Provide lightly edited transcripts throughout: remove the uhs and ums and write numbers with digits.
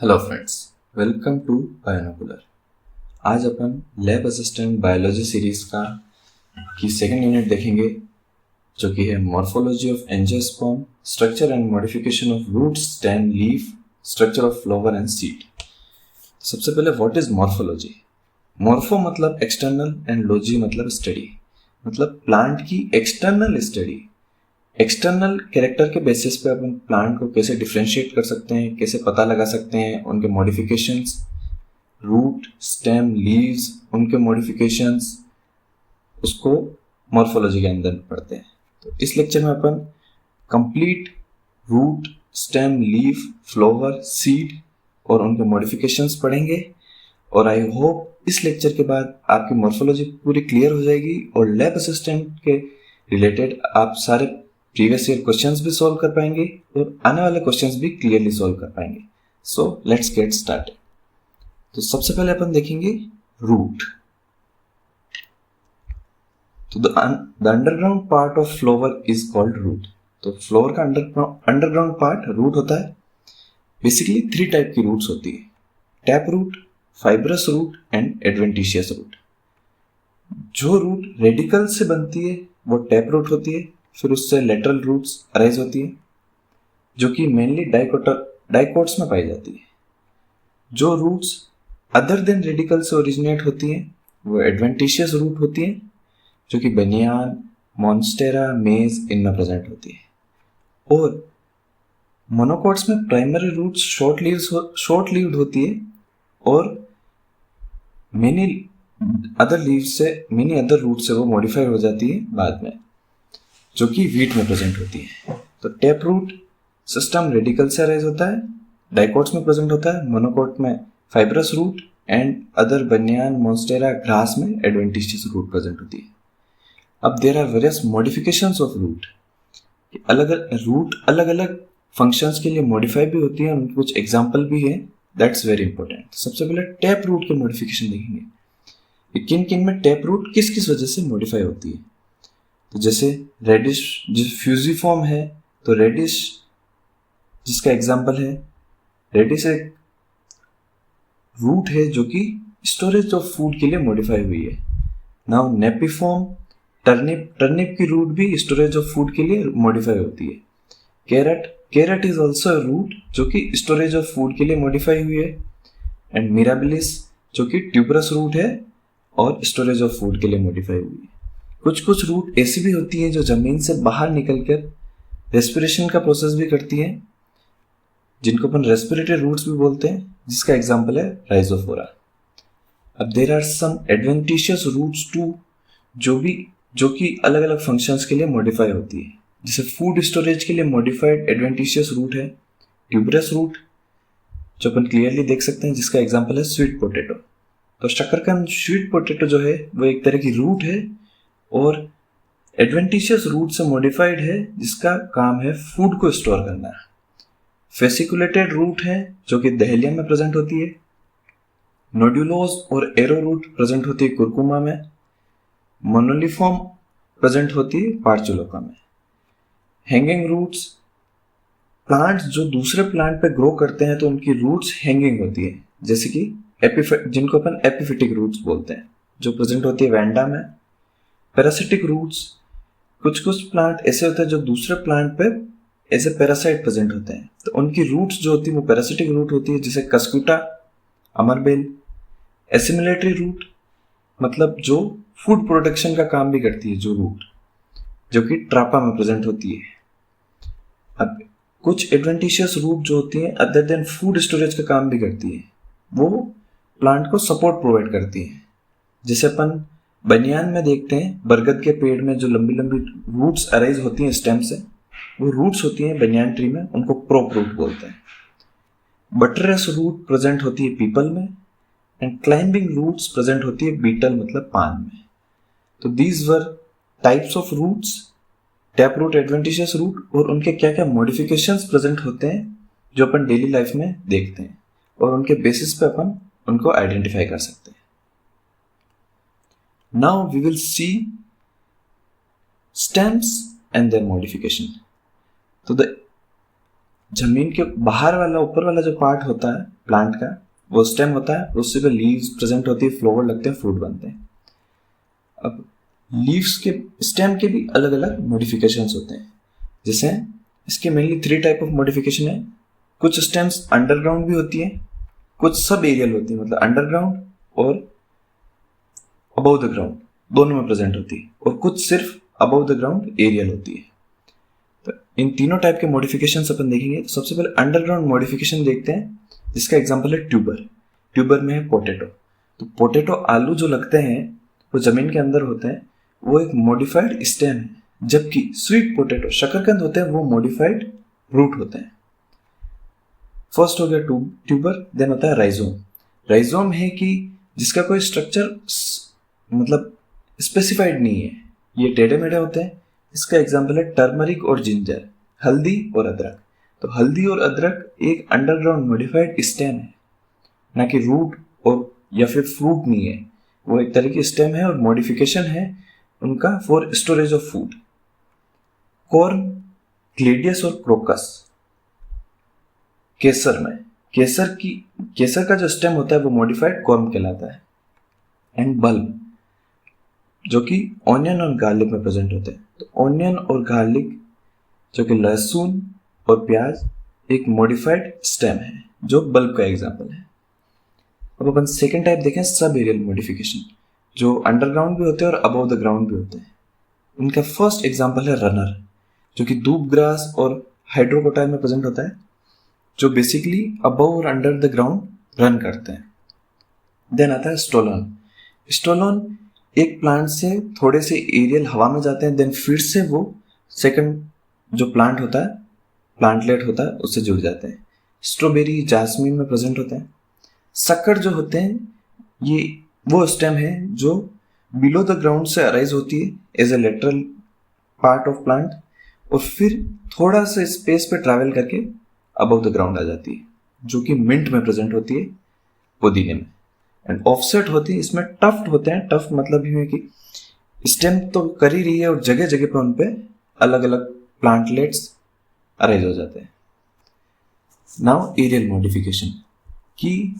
Hello friends, welcome to Bionocular. आज अपन lab assistant biology series की सेकेंड यूनिट देखेंगे, जो कि है morphology of angiosperm, structure and modification of root, stem, leaf, structure of flower and seed. सबसे पहले व्हाट इज मॉर्फोलॉजी। मॉर्फो मतलब एक्सटर्नल एंड लॉजी मतलब स्टडी, मतलब प्लांट की एक्सटर्नल स्टडी। एक्सटर्नल कैरेक्टर के बेसिस पे अपन प्लांट को कैसे डिफ्रेंशिएट कर सकते हैं, कैसे पता लगा सकते हैं, उनके मॉडिफिकेशंस, रूट, स्टेम, लीव्स, उनके मॉडिफिकेशंस, उसको मॉर्फोलॉजी के अंदर पढ़ते हैं। तो इस लेक्चर में अपन complete root, stem, leaf, flower, seed और उनके मॉडिफिकेशंस पढ़ेंगे। और आई होप इस लेक्चर के बाद आपकी मॉर्फोलॉजी पूरी क्लियर हो जाएगी और लैब असिस्टेंट के रिलेटेड आप सारे प्रीवियस ईयर क्वेश्चंस भी सॉल्व कर पाएंगे और आने वाले क्वेश्चंस भी क्लियरली सॉल्व कर पाएंगे। So let's get started. तो सबसे पहले अपन देखेंगे रूट। तो the underground part of flower is called root. तो फ्लावर का अंडरग्राउंड पार्ट रूट होता है। बेसिकली 3 टाइप की रूट्स होती है: tap root, fibrous root and adventitious root. जो रूट रेडिकल से बनती है वो टैप रूट होती है। फिर उससे लेटरल रूट्स अराइज होती है, जो कि मेनली डाइकोट्स में पाई जाती है। जो रूट्स अदर देन रेडिकल से ओरिजिनेट होती हैं वो एडवेंटिशियस रूट होती हैं, जो कि बनियान, मॉन्स्टेरा, मेज इनमें प्रेजेंट होती है। और मोनोकोट्स में प्राइमरी रूट्स शॉर्ट लीव्ड होती है और मेनी अदर रूट से वो मॉडिफाई हो जाती है बाद में, जो कि वीट में प्रेजेंट होती है। तो टैप रूट सिस्टम रेडिकल से अराइज होता है, डाइकोट्स में प्रेजेंट होता है, मोनोकोट में fibrous root and other banyan, monstera, grass में एडवेंटिशियस रूट प्रेजेंट होती है। अब there are various modifications of root. अलग अलग फंक्शंस के लिए मॉडिफाई भी होती है, उनके कुछ एग्जाम्पल भी है। That's very important. सबसे पहले टैप रूट के मॉडिफिकेशन देखेंगे। किन किन में टैप रूट किस किस वजह से मॉडिफाई होती है। तो जैसे रेडिश, जो फ्यूजिफॉर्म है, तो रेडिश जिसका एग्जाम्पल है, रेडिश एक रूट है जो कि स्टोरेज ऑफ फूड के लिए मॉडिफाई हुई है। नाउ नेपिफॉर्म, टर्निप की रूट भी स्टोरेज ऑफ फूड के लिए मॉडिफाई होती है। Carrot is also a root जो कि स्टोरेज ऑफ फूड के लिए मॉडिफाई हुई है। एंड मिराबिलिस जो कि ट्यूबरस रूट है और स्टोरेज ऑफ फूड के लिए मॉडिफाई हुई है। कुछ रूट ऐसी भी होती हैं जो जमीन से बाहर निकलकर रेस्पिरेशन का प्रोसेस भी करती हैं, जिनको अपन रेस्पिरेटरी रूट्स भी बोलते हैं, जिसका एग्जांपल है राइजोफोरा। अब there are some adventitious roots too, जो कि अलग अलग फंक्शंस के लिए मॉडिफाई होती है। जैसे फूड स्टोरेज के लिए मॉडिफाइड एडवेंटिशियस रूट है ट्यूबरस रूट, जो अपन क्लियरली देख सकते हैं, जिसका एग्जांपल है स्वीट पोटैटो। तो शकरकंद स्वीट पोटैटो जो है वो एक तरह की रूट है और एडवेंटिशियस रूट से मॉडिफाइड है, जिसका काम है फूड को स्टोर करना। फेसिकुलेटेड रूट है जो कि दहलिया में प्रेजेंट होती है। नोड्यूलोज और एरो रूट प्रेजेंट होती है कुरकुमा में। मोनोलिफॉर्म प्रेजेंट होती है पार्चुलोका में। हैंगिंग रूट्स, प्लांट्स जो दूसरे प्लांट पे ग्रो करते हैं तो उनकी रूट्स हैंगिंग होती है, जैसे कि जिनको अपन एपिफिटिक रूट्स बोलते हैं, जो प्रेजेंट होती है वैंडा में। पैरासिटिक रूट्स, कुछ प्लांट ऐसे होते हैं जो दूसरे प्लांट पे ऐसे पैरासाइट प्रेजेंट होते हैं, तो उनकी रूट्स जो होती है वो पैरासिटिक रूट होती है, जैसे कस्कुटा, अमरबेल। एसिमिलेटरी रूट मतलब जो फूड प्रोडक्शन का काम भी करती है, जो रूट, जो कि ट्रापा में प्रेजेंट होती है। अब कुछ एडवेंटिशियस रूट जो होती है अदर देन फूड स्टोरेज का काम भी करती है, वो प्लांट को सपोर्ट प्रोवाइड करती है। जैसे अपन बनियान में देखते हैं, बरगद के पेड़ में जो लंबी लंबी रूट्स अराइज होती हैं स्टेम से, वो रूट्स होती हैं बनियान ट्री में, उनको प्रोप रूट बोलते हैं। बटरस रूट प्रेजेंट होती है पीपल में एंड क्लाइंबिंग रूट्स प्रेजेंट होती है बीटल मतलब पान में। तो these were types of roots, tap root, adventitious root, और उनके क्या क्या मॉडिफिकेशंस प्रेजेंट होते हैं जो अपन डेली लाइफ में देखते हैं, और उनके बेसिस पे अपन उनको आइडेंटिफाई कर सकते हैं। Now we will see stems and their modification. तो द जमीन के बाहर वाला ऊपर वाला जो पार्ट होता है प्लांट का वो स्टेम होता है, उससे पे लीव्स प्रेजेंट होती है, फ्लावर लगते हैं, फ्रूट बनते हैं। अब लीव्स के स्टेम के भी अलग अलग मॉडिफिकेशंस होते हैं, जैसे इसके मेनली 3 टाइप ऑफ मॉडिफिकेशन है। कुछ स्टेम्स अंडरग्राउंड भी होती है, कुछ सब एरियल होती है, मतलब अंडरग्राउंड और अबव द ग्राउंड दोनों में प्रेजेंट होती है, और कुछ सिर्फ अबव द ग्राउंड एरियल होती है। तो इन तीनों टाइप के मॉडिफिकेशंस अपन देखेंगे। तो सबसे पहले अंडरग्राउंड मॉडिफिकेशन देखते हैं, जिसका एग्जांपल है ट्यूबर। ट्यूबर में है पोटैटो। तो पोटैटो आलू जो लगते हैं वो जमीन के अंदर होते हैं, वो एक मॉडिफाइड स्टेम है, जबकि स्वीट पोटैटो शकरकंद होते हैं वो मॉडिफाइड रूट होते हैं। फर्स्ट हो गया ट्यूबर, देन होता है राइजोम। राइजोम है कि जिसका कोई स्ट्रक्चर मतलब स्पेसिफाइड नहीं है, ये टेढ़े मेढ़े होते हैं। इसका एग्जांपल है टर्मरिक और जिंजर, हल्दी और अदरक। तो हल्दी और अदरक एक अंडरग्राउंड मॉडिफाइड स्टेम है, ना कि रूट और या फिर फ्रूट नहीं है, वो एक तरह की स्टेम है और मॉडिफिकेशन है उनका for storage of food. Corn, gladiolus और क्रोकस। केसर में केसर का जो स्टेम होता है वो मॉडिफाइड कॉर्न कहलाता है। एंड बल्ब जो कि ऑनियन और गार्लिक में प्रेजेंट होते हैं। तो ऑनियन और गार्लिक जो कि लहसुन और प्याज एक मॉडिफाइड स्टेम है, जो बल्ब का एग्जांपल है। अब अपन सेकेंड टाइप देखें, सब एरियल मॉडिफिकेशन, जो अंडरग्राउंड भी होते हैं और अबव द ग्राउंड भी होते हैं। इनका फर्स्ट एग्जांपल है रनर, जो कि दूब ग्रास और हाइड्रोपोटाइल में प्रेजेंट होता है, जो बेसिकली अबव और अंडर द ग्राउंड रन करते हैं। देन आता है स्टोलन। स्टोलन एक प्लांट से थोड़े से एरियल हवा में जाते हैं, देन फिर से वो सेकंड जो प्लांट होता है, प्लांटलेट होता है, उससे जुड़ जाते हैं। स्ट्रॉबेरी, जास्मिन में प्रेजेंट होते हैं। सक्कर जो होते हैं ये वो स्टेम है जो बिलो द ग्राउंड से अराइज होती है as a lateral part of plant, और फिर थोड़ा सा स्पेस पे ट्रैवल करके अबव द ग्राउंड आ जाती है, जो कि मिंट में प्रेजेंट होती है, पुदीने में। एंड ऑफसेट होती है, इसमें टफ्ट होते हैं। टफ्ट मतलब ये है कि स्टेम तो कर ही रही है और जगह जगह पे उन पे अलग अलग प्लांटलेट्स अरेंज हो जाते हैं। नाउ एरियल मॉडिफिकेशन, कि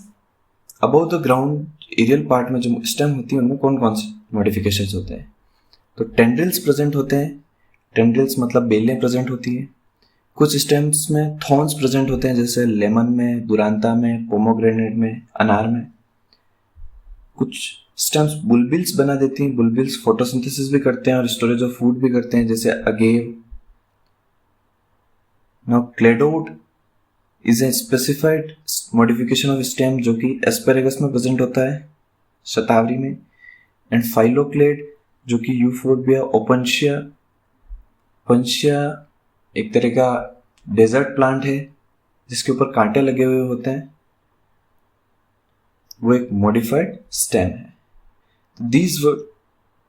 above the ground aerial part में जो स्टेम होती है उनमें कौन कौन से मॉडिफिकेशंस होते हैं। तो टेंड्रिल्स प्रेजेंट होते हैं। टेंड्रिल्स मतलब बेलें प्रेजेंट होती हैं। कुछ स्टेम्स में थॉर्न्स प्रेजेंट होते हैं, जैसे लेमन में, दुरांता में, पोमोग्रेनेट में, अनार में। कुछ स्टेम्स बुलबिल्स बना देती हैं। बुलबिल्स फोटोसिंथेसिस भी करते हैं और स्टोरेज ऑफ फूड भी करते हैं, जैसे agave. Now cladode is a specified modification of stem, जो कि एस्पेरेगस में प्रेजेंट होता है, शतावरी में। एंड फाइलोक्लेड जो कि यूफोर्बिया ओपनशिया, पंशिया एक तरह का डेजर्ट प्लांट है जिसके ऊपर कांटे लगे हुए होते हैं, वो एक मॉडिफाइड स्टेम है। These were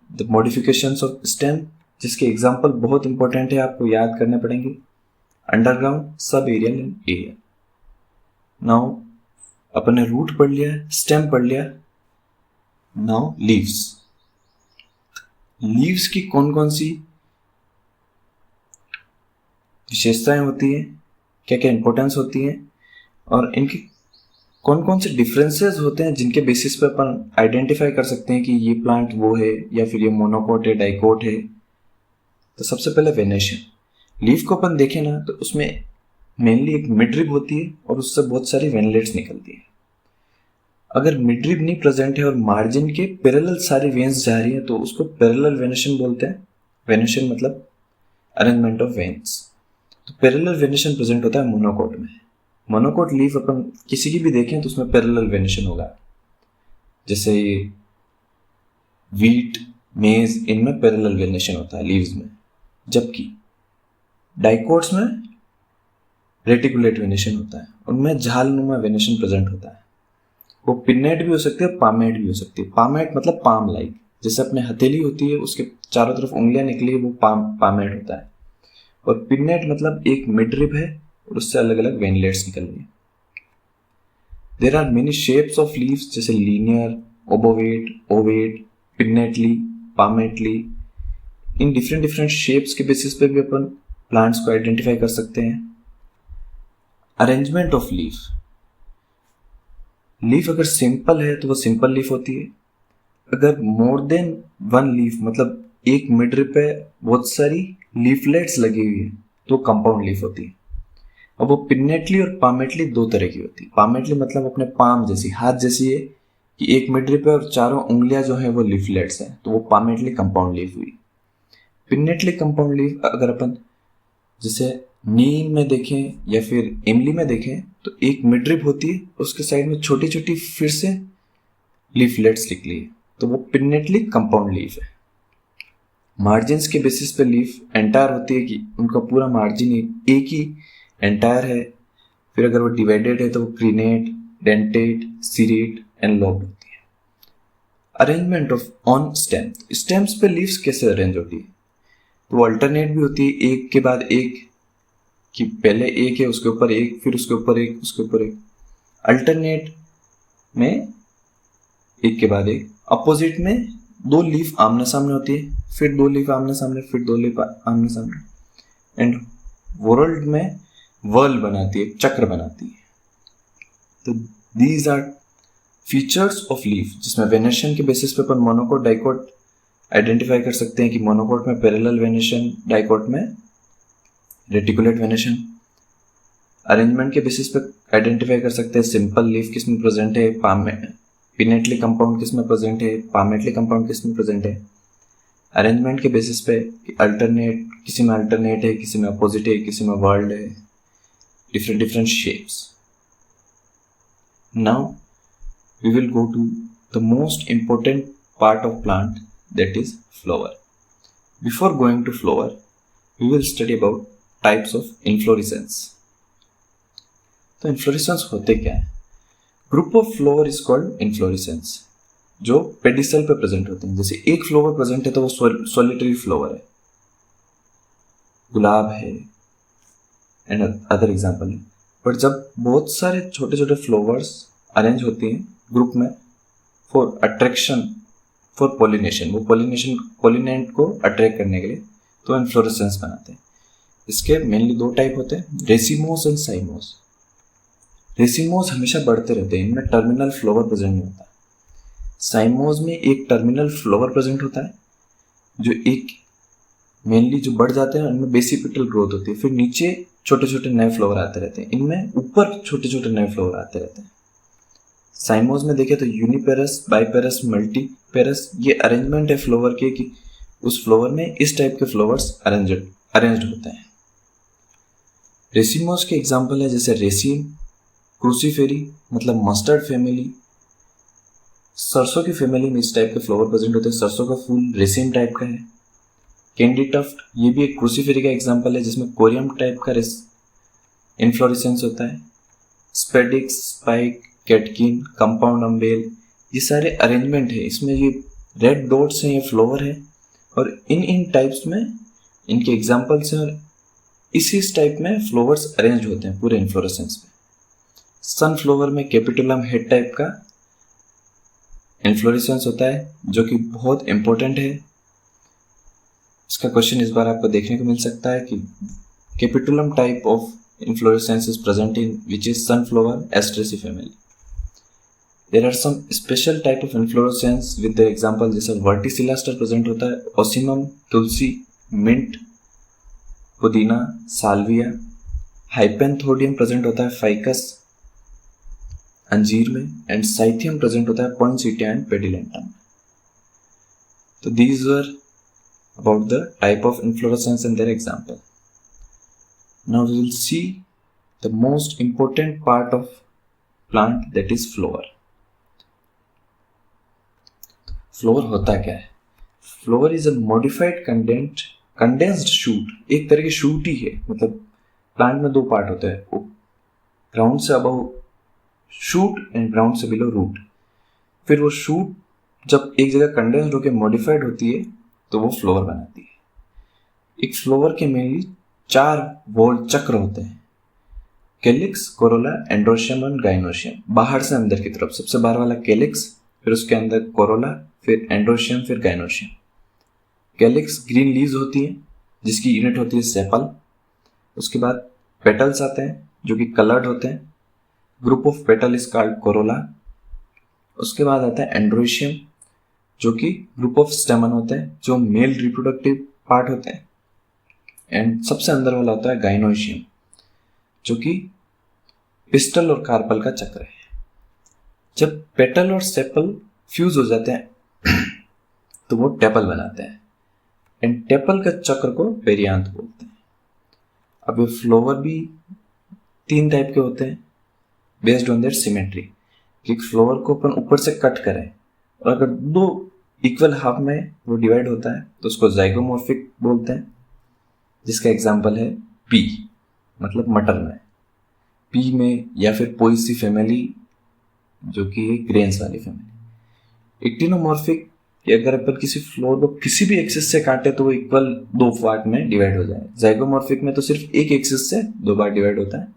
the modifications of stem, जिसके एग्जांपल बहुत इंपॉर्टेंट है, आपको याद करने पड़ेंगे। Underground, subaerial and aerial. Now अपन ने रूट पढ़ लिया, स्टेम पढ़ लिया। Now leaves. लीव्स की कौन कौन सी विशेषताएं होती है, क्या क्या इंपॉर्टेंस होती है, और इनके कौन कौन से डिफरेंसेस होते हैं जिनके बेसिस पे अपन आइडेंटिफाई कर सकते हैं कि ये प्लांट वो है या फिर ये मोनोकोट है, डाइकोट है। तो सबसे पहले वेनेशन। लीफ को अपन देखें ना तो उसमें मेनली एक मिडरिब होती है और उससे बहुत सारी वेनलेट्स निकलती है। अगर मिडरिब नहीं प्रेजेंट है और मार्जिन के पैरेलल सारी वेन्स जा रही है तो उसको पैरेलल वेनेशन बोलते हैं। वेनेशन मतलब अरेंजमेंट ऑफ वेन्स। तो पैरेलल वेनेशन प्रेजेंट होता है मोनोकोट में। मोनोकोट लीफ अपन किसी की भी देखें तो उसमें पैरेलल वेनेशन होगा, जैसे वीट, मेज, इनमें पैरेलल वेनेशन होता है लीव्स में। जबकि डाइकोट्स में रेटिकुलेट वेनेशन होता है, उनमें झालनुमा वेनेशन प्रेजेंट होता है। वो पिन्नेट भी हो सकती है, पामेट भी हो सकती है। पामेट मतलब पाम लाइक, जैसे अपने हथेली होती है उसके चारों तरफ उंगलियां निकली है, वो पामेट होता है। और पिन्नेट मतलब एक मिडरिब है और उससे अलग अलग वेनलेट्स निकल रही है। There are many shapes of leaves, जैसे linear, obovate, ovate, pinnately, palmately. In different shapes के बेसिस पे भी अपन प्लांट्स को आइडेंटिफाई कर सकते हैं। अरेंजमेंट ऑफ लीफ, लीफ अगर सिंपल है तो वो सिंपल लीफ होती है, अगर मोर देन वन लीफ मतलब एक मिड पे बहुत सारी लीफलेट्स लगी हुई है तो कंपाउंड लीफ होती है। अब वो पिन्नेटली और पामेटली दो तरह की होती है। पामेटली मतलब अपने पाम जैसी, हाथ जैसी है कि एक मिड पे और चारों उंगलियां जो है वो लीफलेट्स हैं, तो वो पामेटली कंपाउंड लीफ हुई। पिन्नेटली कंपाउंड लीफ अगर अपन जैसे नीम में देखें या फिर इमली में देखें तो एक मिड्रिप होती है, उसके साइड में छोटी छोटी फिर से लीफलेट्स निकली है, तो वो पिन्नेटली कंपाउंड लीफ है। मार्जिन्स के बेसिस पे लीफ एंटायर होती है कि उनका पूरा मार्जिन एक ही एंटायर है। फिर अगर वो डिवाइडेड है तो वो क्रीनेट, डेंटेट, सीरेट एंड लॉब्ड होती है। Arrangement of on stem, stems पे लीव्स कैसे अरेंज होती है, तो वो अल्टरनेट भी होती है, एक के बाद एक, कि पहले एक है उसके ऊपर एक, फिर उसके ऊपर एक, उसके ऊपर एक। अल्टरनेट में एक के बाद एक, अपोजिट में दो लीफ आमने सामने होती है, फिर दो लीफ आमने सामने, फिर दो लीफ आमने सामने। एंड वर्ल्ड में वर्ल बनाती है, चक्र बनाती है। तो these are features of leaf, जिसमें वेनेशन के बेसिस पे अपन मोनोकोट डाइकोट आइडेंटिफाई कर सकते हैं कि मोनोकोट में पैरेलल वेनेशन, डाइकोट में रेटिकुलेट वेनेशन। अरेंजमेंट के बेसिस पे आइडेंटिफाई कर सकते हैं सिंपल लीफ किस में प्रेजेंट है, पिनेटली कंपाउंड किस में प्रेजेंट है, पामेटली कंपाउंड किस में प्रेजेंट है। अरेंजमेंट के बेसिस पे अल्टरनेट, किसी में अल्टरनेट है, किसी में अपोजिट है, किसी में वर्ल्ड है, different different shapes. Now we will go to the most important part of plant, that is flower. Before going to flower, we will study about types of inflorescence. तो inflorescence होते क्या है? Group of flower is called inflorescence, जो pedicel पे present होते हैं। जैसे एक फ्लावर प्रेजेंट है तो वो सोलिटरी फ्लावर है, गुलाब है एंड अदर एग्जाम्पल है। बट जब बहुत सारे छोटे छोटे फ्लावर्स अरेंज होते हैं ग्रुप में फॉर अट्रैक्शन, फॉर पॉलिनेशन, वो पॉलिनेंट को अट्रैक्ट करने के लिए, तो इन्फ्लोरेसेंस बनाते हैं। इसके मेनली दो टाइप होते हैं, रेसिमोस एंड साइमोस। रेसिमोस हमेशा बढ़ते रहते हैं, इनमें टर्मिनल फ्लावर प्रेजेंट नहीं होता। साइमोस में एक टर्मिनल फ्लावर प्रेजेंट होता है, जो एक मेनली जो बढ़ जाते हैं उनमें बेसिपिटल ग्रोथ होती है, फिर नीचे छोटे छोटे नए फ्लावर आते रहते हैं, इनमें ऊपर छोटे छोटे नए फ्लावर आते रहते हैं। साइमोस में देखें तो यूनिपेरस, बाइपेरस, मल्टीपेरस, ये अरेंजमेंट है फ्लावर के कि उस फ्लावर में इस टाइप के फ्लावर्स अरेंज्ड होते हैं। रेसिमोस के एग्जांपल है जैसे रेसिन, क्रूसीफेरी मतलब मस्टर्ड फैमिली, सरसों की फैमिली में इस टाइप के फ्लावर प्रेजेंट होते हैं। सरसों का फूल रेसिन टाइप का है। कैंडी टफ्ट, ये भी एक क्रूसीफेरी का एग्जांपल है जिसमें कोरियम टाइप का इन्फ्लोरेसेंस होता है। Spadix, spike, catkin, compound humble, ये सारे अरेंजमेंट है। इसमें ये रेड डॉट्स हैं, ये फ्लावर है, और इन टाइप्स में इनके एग्जांपल्स हैं, और इसी टाइप में फ्लावर्स अरेंज होते हैं पूरे इन्फ्लोरेसेंस में। सनफ्लावर में कैपिटुलम हेड टाइप का इन्फ्लोरेसेंस होता है जो कि बहुत इंपॉर्टेंट है। इसका क्वेश्चन इस बार आपको देखने को मिल सकता है कि capitulum type of inflorescence is present in which is sunflower astraceae family. There are some special type of inflorescence with their example, जैसे verticillaster present होता है, ओसिमम, तुलसी, मिंट, पुदीना, साल्विया, हाइपेंथोडियम प्रेजेंट होता है फाइकस, अंजीर में, एंड साइथियम प्रेजेंट होता है पॉइंसेटिया एंड पेडिलेंटम। तो these were about the type of inflorescence and their example. Now we will see the most important part of plant, that is flower. Flower होता क्या है? Flower is a modified condensed shoot. एक तरह की shoot ही है, मतलब plant में दो पार्ट होते हैं, ग्राउंड से अबव शूट एंड ग्राउंड से बिलो रूट। फिर वो शूट जब एक जगह कंडेंस्ड होकर मॉडिफाइड होती है तो वो फ्लावर बनाती है। एक फ्लावर के मेनली 4 वॉल चक्र होते हैं, कैलिक्स, कोरोला, एंड्रोशियम और गाइनोशियम। बाहर से अंदर की तरफ सबसे बाहर वाला कैलिक्स, फिर उसके अंदर कोरोला, फिर एंड्रोशियम, फिर गाइनोशियम। कैलिक्स ग्रीन लीव्स होती हैं जिसकी यूनिट होती है सेपल। उसके बाद पेटल्स आते हैं जो कि कलर्ड होते हैं। Group of petal is called Corolla. उसके बाद आता है एंड्रोशियम, जो कि ग्रुप ऑफ स्टेमन होते हैं, जो मेल रिप्रोडक्टिव पार्ट होते हैं। एंड सबसे अंदर वाला होता है गाइनोशियम, जो कि पिस्टल और कार्पल का चक्र है। जब पेटल और सेपल फ्यूज हो जाते हैं तो वो टेपल बनाते हैं। एंड टेपल के चक्र को पेरियांथ बोलते हैं। अब ये फ्लावर भी 3 टाइप के होते हैं बेस्ड ऑन देयर सिमेट्री। एक फ्लावर को अपन ऊपर से कट करें और अगर 2 इक्वल हाफ में वो डिवाइड होता है तो उसको जाइगोमॉर्फिक बोलते हैं, जिसका एग्जाम्पल है पी, मतलब मटर में, पी में, या फिर पोएसी फैमिली जो कि है ग्रेन्स वाली फैमिली। एक्टिनोमॉर्फिक, अगर अपन किसी फ्लोर को किसी भी एक्सिस से काटे तो वो इक्वल 2 पार्ट में डिवाइड हो जाए। जाइगोमॉर्फिक में तो सिर्फ एक एक्सिस से 2 बार डिवाइड होता है।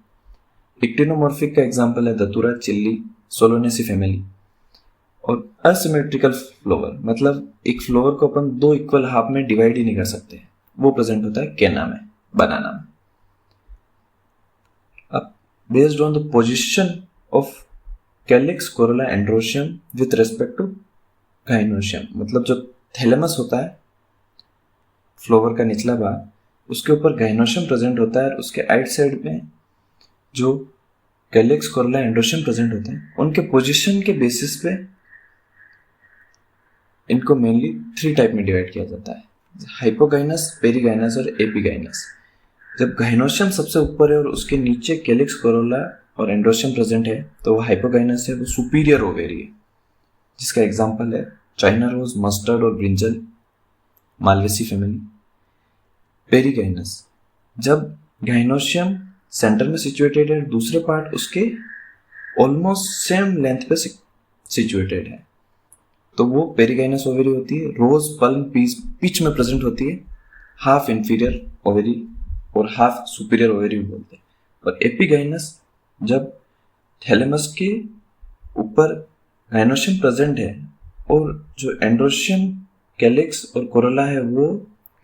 एक्टिनोमॉर्फिक का एग्जाम्पल है धतूरा, चिल्ली, सोलोनेसी फैमिली। और असिमेट्रिकल फ्लोवर, मतलब एक फ्लोवर को अपन 2 इक्वल हाफ में डिवाइड ही नहीं कर सकते, वो प्रेजेंट होता है कैना में, बनाना में। अब based on the position of calyx, corolla, androecium with respect to gynoecium, मतलब जो थैलेमस होता है फ्लोवर का निचला भाग, उसके ऊपर गाइनोशियम प्रेजेंट होता है और उसके राइट साइड में जो कैलिक्स, कोरोला, एंड्रोशियम प्रेजेंट होते हैं, उनके पोजीशन के बेसिस पे इनको मेनली 3 टाइप में डिवाइड किया जाता है, हाइपोगाइनस, पेरीगाइनस और एपीगाइनस। जब गाइनोशियम सबसे ऊपर है और उसके नीचे कैलिक्स, कोरोला और एंड्रोशियम प्रेजेंट है तो वो हाइपोगाइनस है, वो सुपीरियर ओवेरी है, जिसका एग्जाम्पल है चाइना रोज, मस्टर्ड और ब्रिंजल, मालवेसी फैमिली। पेरीगाइनस, जब गाइनोशियम सेंटर में सिचुएटेड है, दूसरे पार्ट उसके ऑलमोस्ट सेम लेंथ पे सिचुएटेड है, तो वो पेरीगाइनस ओवेरी होती है। रोज, पल्म, पीच में प्रेजेंट होती है, हाफ इंफीरियर ओवेरी और हाफ सुपीरियर ओवेरी बोलते हैं। और एपीगाइनस, जब थैलेमस के ऊपर गाइनोशियम प्रेजेंट है और जो एंड्रोशियम, कैलिक्स और कोरोला है वो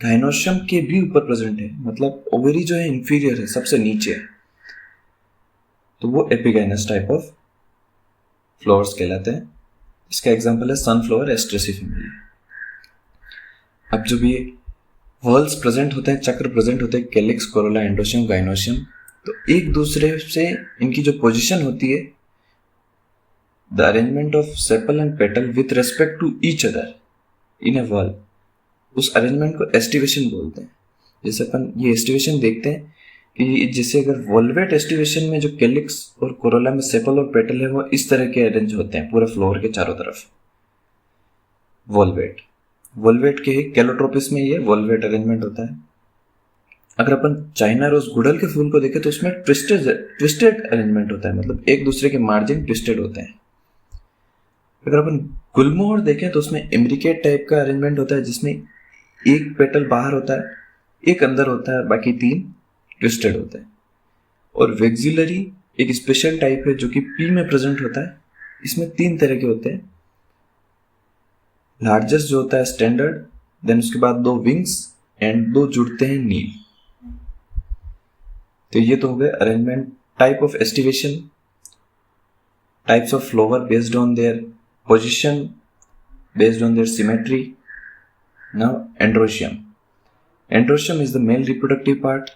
गाइनोशियम के भी ऊपर प्रेजेंट है, मतलब ओवेरी जो है इंफीरियर है, सबसे नीचे है, तो वो एपीगाइनस टाइप ऑफ फ्लावर्स कहलाते हैं। इसका एग्जांपल है सनफ्लावर, एस्ट्रेसी फैमिली। अब जब ये वर्ल्स प्रेजेंट होते हैं, चक्र प्रेजेंट होते हैं, कैलिक्स, कोरोला, एंड्रोशियम, गाइनोशियम, तो एक दूसरे से इनकी जो पोजीशन होती है, the arrangement of sepal and petal with respect to each other in a whorl, उस अरेंजमेंट को एस्टिवेशन बोलते हैं। जैसे अपन ये एस्टिवेशन देखते हैं कि जैसे अगर वोल्वेट एस्टिवेशन में जो कैलिक्स और कोरोला में सेपल और पेटल है वो इस तरह के अरेंज होते हैं पूरे फ्लोर के चारों तरफ। वोल्वेट के कैलोट्रोपिस में ये वोल्वेट अरेंजमेंट होता है। अगर अपन चाइना रोज, गुड़हल के फूल को देखें तो उसमें ट्विस्टेड अरेंजमेंट होता है, मतलब एक दूसरे के मार्जिन ट्विस्टेड होते हैं। अगर अपन गुलमोहर देखें तो उसमें इम्ब्रिकेट टाइप का अरेंजमेंट होता है, जिसमें एक पेटल बाहर होता है, एक अंदर होता है, बाकी 3 ट्विस्टेड होते हैं। और वेक्सिलरी एक स्पेशल टाइप है जो कि पी में प्रेजेंट होता है। इसमें 3 तरह के होते हैं। लार्जेस्ट जो होता है स्टैंडर्ड, देन उसके बाद 2 विंग्स एंड 2 जुड़ते हैं नील। तो ये तो हो गए arrangement, type of aestivation, types of flower based on their position, based on their symmetry. Now androecium is the male reproductive part.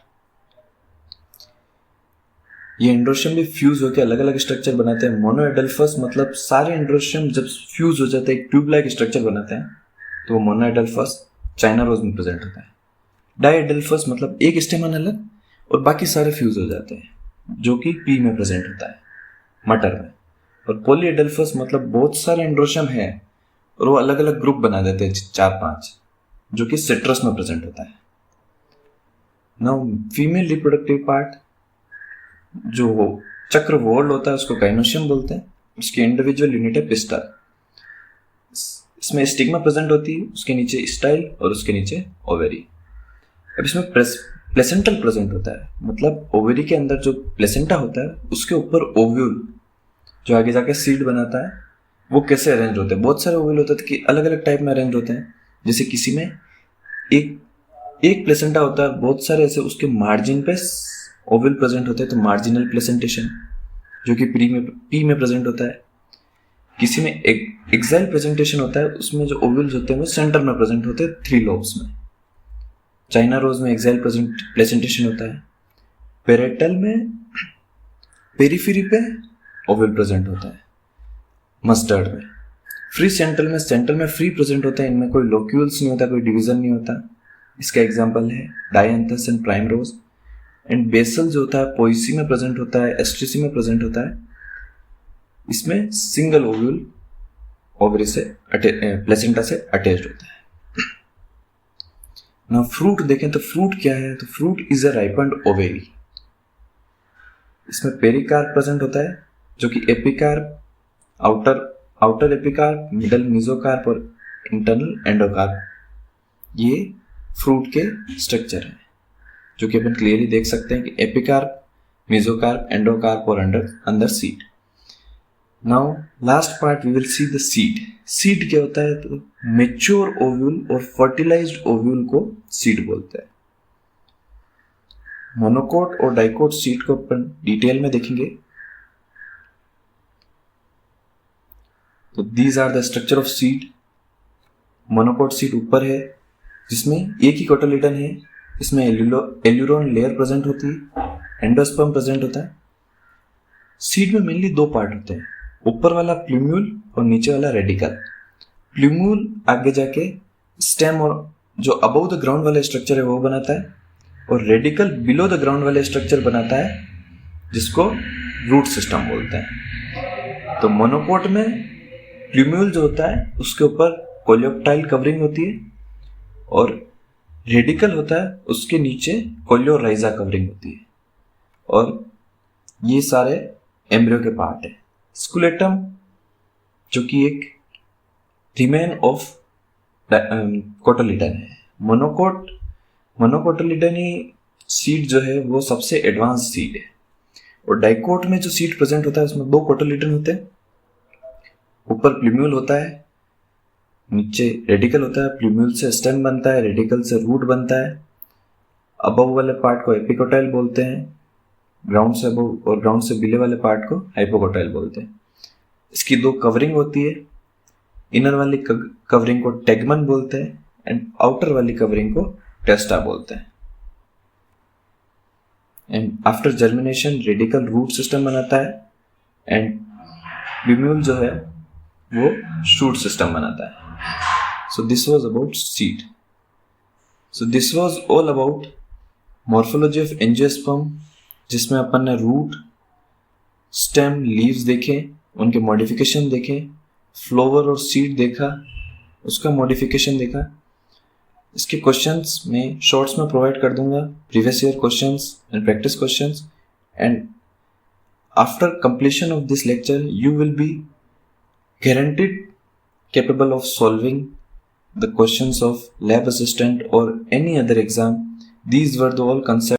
ये एंड्रोशियम भी फ्यूज होकर अलग अलग स्ट्रक्चर बनाते हैं। मोनोएडल्फस, मतलब सारे एंड्रोशियम जब फ्यूज हो जाते हैं एक ट्यूब लाइक स्ट्रक्चर बनाते हैं, तो वो मोनोएडल्फस चाइना रोज में प्रेजेंट होता है। डाइएडल्फस, मतलब एक स्टेमन अलग और बाकी सारे फ्यूज हो जाते हैं, जो कि पी में प्रेजेंट होता है, मटर में। और पॉलीएडल्फस, मतलब बहुत सारे एंड्रोशियम है और वो अलग अलग ग्रुप बना देते हैं 4-5, जो कि सिट्रस में प्रेजेंट होता है। नाउ फीमेल रिप्रोडक्टिव पार्ट, जो चक्र वॉल्ड होता है उसको गाइनोशियम बोलते हैं। उसकी इंडिविजुअल यूनिट है पिस्टल। इसमें स्टिग्मा प्रेजेंट होती है, उसके नीचे स्टाइल और उसके नीचे ओवेरी। अब इसमें प्लेसेंटल प्रेजेंट होता है, मतलब ओवेरी के अंदर जो प्लेसेंटा होता है उसके ऊपर ओव्यूल जो आगे जाके सीड बनाता है, वो कैसे अरेंज होते हैं। बहुत सारे ओव्यूल होते हैं कि अलग अलग टाइप में अरेंज होते हैं। जैसे किसी में एक प्लेसेंटा होता है, बहुत सारे ऐसे उसके मार्जिन पे ओव्यूल प्रेजेंट होते हैं तो मार्जिनल प्लेसेंटेशन जो कि पी में प्रेजेंट होता है। किसी में एक्साइल प्रेजेंटेशन होता है, उसमें जो ओव्यूल्स होते हैं वो सेंटर में प्रेजेंट होते हैं 3 लोब्स में। चाइना रोज में एक्साइल प्रेजेंटेशन होता है। पेरेटल में पेरिफेरी पे ओव्यूल प्रेजेंट होता है। मस्टर्ड में फ्री सेंट्रल में फ्री प्रेजेंट होता है, इनमें कोई लोक्यूल्स नहीं होता, कोई डिवीजन नहीं होता। इसका एग्जांपल है dianthus and primrose. And basal जो होता है पोइसी में प्रेजेंट होता है, एस्ट्रिसी में प्रेजेंट होता है। इसमें सिंगल ओव्यूल ओवरी से प्लेसेंटा से अटैच्ड होता है। ना फ्रूट देखें तो फ्रूट क्या है, तो fruit is a ripened ovary. इसमें पेरिकार्प प्रेजेंट होता है जो कि epicarp, outer epicarp, middle mesocarp और इंटरनल एंडोकार्प, ये फ्रूट के स्ट्रक्चर है जो कि अपन क्लियरली देख सकते हैं कि एपिकार्प, मेसोकार्प, एंडोकार्प और अंदर seed. Now last part we will see the seed. Seed क्या होता है, तो मेच्योर ओव्यूल और फर्टिलाइज्ड ओव्यूल को सीड बोलते हैं। मोनोकोट और डाइकोट सीड को अपन डिटेल में देखेंगे। तो these are the structure of seed. Monocot seed ऊपर है जिसमें एक ही कोटिलिडन है, इसमें एल्यूरोन लेयर प्रेजेंट होती है, एंडोस्पर्म प्रेजेंट होता है। सीड में मेनली 2 पार्ट होते हैं, ऊपर वाला प्लूम्यूल और नीचे वाला रेडिकल। प्लूम्यूल आगे जाके स्टेम और जो अबव द ग्राउंड वाला स्ट्रक्चर है वो बनाता है, और रेडिकल बिलो द ग्राउंड वाला स्ट्रक्चर बनाता है जिसको रूट सिस्टम बोलते हैं। तो मोनोकोट में प्लूम्यूल जो होता है उसके ऊपर कोलियोप्टाइल कवरिंग होती है, और रेडिकल होता है उसके नीचे कोलियोराइजा कवरिंग होती है, और ये सारे एम्ब्रियो के पार्ट है। स्कुलेटम जो कि एक रिमेन ऑफ कोटिलिडन है। मोनोकोटिलिडनी सीड जो है वो सबसे एडवांस सीड है, और डाइकोट में जो सीड प्रेजेंट होता है उसमें 2 कोटिलिडन होते हैं। ऊपर प्लूम्यूल होता है, नीचे रेडिकल होता है। प्लूम्यूल से स्टेम बनता है, रेडिकल से रूट बनता है। अबव वाले पार्ट को एपिकोटाइल बोलते हैं, ग्राउंड से अबव और ग्राउंड से बिले वाले पार्ट को हाइपोकोटाइल बोलते हैं। इसकी 2 कवरिंग होती है, इनर वाली कवरिंग को टेगमन बोलते हैं एंड आउटर वाली कवरिंग को टेस्टा बोलते हैं। And after germination radical root system बनाता है, एंड प्लूम्यूल जो है वो शूट सिस्टम बनाता है। So this was about seed. So this was all about morphology of angiosperm, जिसमें अपन ने रूट, स्टेम, लीव्स देखे, उनके मॉडिफिकेशन देखे, फ्लावर और सीड देखा, उसका मॉडिफिकेशन देखा। इसके क्वेश्चंस में शॉर्ट्स में प्रोवाइड कर दूंगा, previous year questions and practice questions, and after completion of this lecture you will be guaranteed capable of solving the questions of lab assistant or any other exam. These were the all concepts